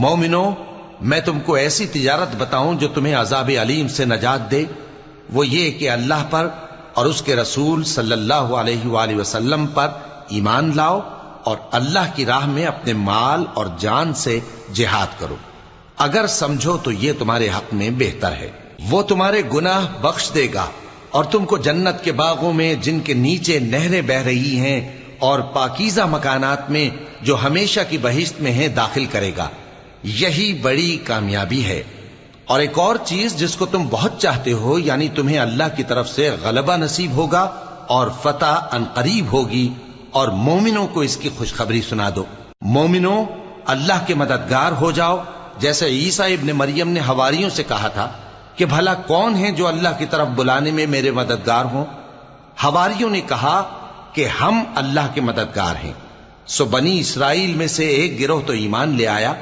مومنو، میں تم کو ایسی تجارت بتاؤں جو تمہیں عذاب علیم سے نجات دے؟ وہ یہ کہ اللہ پر اور اس کے رسول صلی اللہ علیہ وآلہ وسلم پر ایمان لاؤ اور اللہ کی راہ میں اپنے مال اور جان سے جہاد کرو۔ اگر سمجھو تو یہ تمہارے حق میں بہتر ہے۔ وہ تمہارے گناہ بخش دے گا اور تم کو جنت کے باغوں میں جن کے نیچے نہریں بہ رہی ہیں اور پاکیزہ مکانات میں جو ہمیشہ کی بہشت میں ہیں داخل کرے گا۔ یہی بڑی کامیابی ہے۔ اور ایک اور چیز جس کو تم بہت چاہتے ہو، یعنی تمہیں اللہ کی طرف سے غلبہ نصیب ہوگا اور فتح عنقریب ہوگی، اور مومنوں کو اس کی خوشخبری سنا دو۔ مومنوں، اللہ کے مددگار ہو جاؤ، جیسے عیسیٰ ابن مریم نے حواریوں سے کہا تھا کہ بھلا کون ہے جو اللہ کی طرف بلانے میں میرے مددگار ہوں؟ حواریوں نے کہا کہ ہم اللہ کے مددگار ہیں۔ سو بنی اسرائیل میں سے ایک گروہ تو ایمان لے آیا،